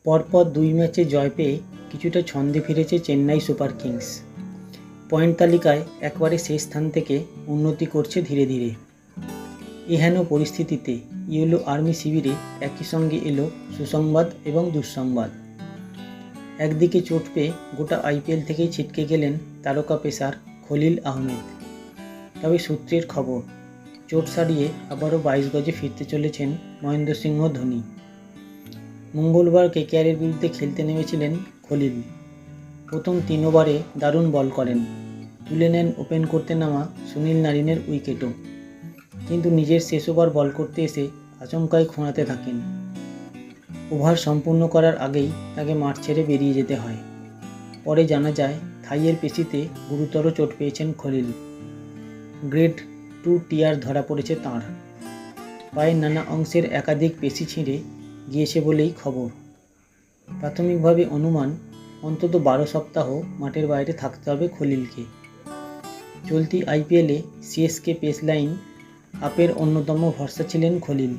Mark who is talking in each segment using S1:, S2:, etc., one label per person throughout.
S1: পরপর 2 ম্যাচে জয় পেয়ে কিছুটা ছন্দে ফিরেছে চেন্নাই সুপার কিংস। পয়েন্ট তালিকায় একবারে শেষ স্থান থেকে উন্নতি করছে ধীরে ধীরে। এহেন পরিস্থিতিতে ইয়েলো আর্মি শিবিরে একই সঙ্গে এলো সুসংবাদ এবং দুঃসংবাদ। একদিকে চোট পেয়ে গোটা আইপিএল থেকেই ছিটকে গেলেন তারকা পেসার খলিল আহমেদ। তবে সূত্রের খবর, চোট সারিয়ে আবারও 22 গজে ফিরতে চলেছেন মহেন্দ্র সিংহ ধোনি। মঙ্গলবার কেকেআরের বিরুদ্ধে খেলতে নেমেছিলেন খলিল। প্রথম 3 ওভারে দারুণ বল করেন, তুলে নেন ওপেন করতে নামা সুনীল নারিনের উইকেটও। কিন্তু নিজের শেষ ওভার বল করতে এসে আচমকাই খোঁড়াতে থাকেন। ওভার সম্পূর্ণ করার আগেই তাকে মাঠ ছেড়ে বেরিয়ে যেতে হয়। পরে জানা যায় থাইয়ের পেশিতে গুরুতর চোট পেয়েছেন খলিল। গ্রেড 2 টিয়ার ধরা পড়েছে তাঁর। পায়ের নানা অংশের একাধিক পেশি ছিঁড়ে গিয়েছে বলেই খবর। প্রাথমিকভাবে অনুমান অন্তত 12 সপ্তাহ মাঠের বাইরে থাকতে হবে খলিলকে। চলতি আইপিএলে সিএসকে পেস লাইন আপের অন্যতম ভরসা ছিলেন খলিল।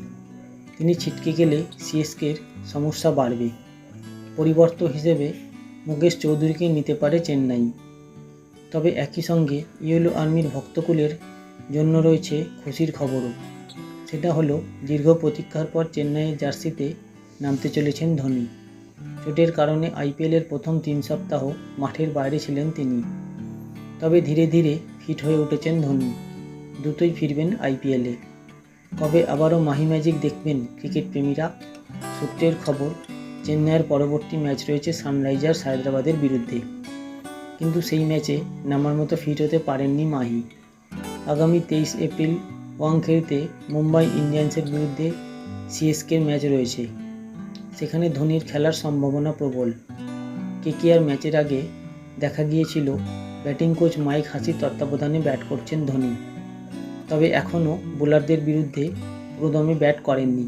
S1: তিনি ছিটকে গেলে সিএসকের সমস্যা বাড়বে। পরিবর্তন হিসেবে মুকেশ চৌধুরীকে নিতে পারে চেন্নাই। তবে একই সঙ্গে ইয়েলো আর্মির ভক্তকুলের জন্য রয়েছে খুশির খবরও। সেটা হলো দীর্ঘ প্রতীক্ষার পর চেন্নাইয়ের জার্সিতে নামতে চলেছেন ধোনি। চোটের কারণে আইপিএলের প্রথম 3 সপ্তাহ মাঠের বাইরে ছিলেন তিনি। তবে ধীরে ধীরে ফিট হয়ে উঠেছেন ধোনি। দ্রুতই ফিরবেন আইপিএলে। কবে আবারও মাহি ম্যাজিক দেখবেন ক্রিকেট প্রেমীরা? সূত্রের খবর, চেন্নাইয়ের পরবর্তী ম্যাচ রয়েছে সানরাইজার্স হায়দ্রাবাদের বিরুদ্ধে। কিন্তু সেই ম্যাচে নামার মতো ফিট হতে পারেননি মাহি। আগামী 23 এপ্রিল ওয়াংখেড়েতে মুম্বাই ইন্ডিয়ান্সের বিরুদ্ধে সিএসকের ম্যাচ রয়েছে। সেখানে ধোনির খেলার সম্ভাবনা প্রবল। কেকেআর ম্যাচের আগে দেখা গিয়েছিল ব্যাটিং কোচ মাইক হাসির তত্ত্বাবধানে ব্যাট করছেন ধোনি। তবে এখনও বোলারদের বিরুদ্ধে পুরোদমে ব্যাট করেননি।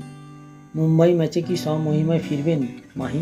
S1: মুম্বাই ম্যাচে কি স্বমহিমায় ফিরবেন মাহি?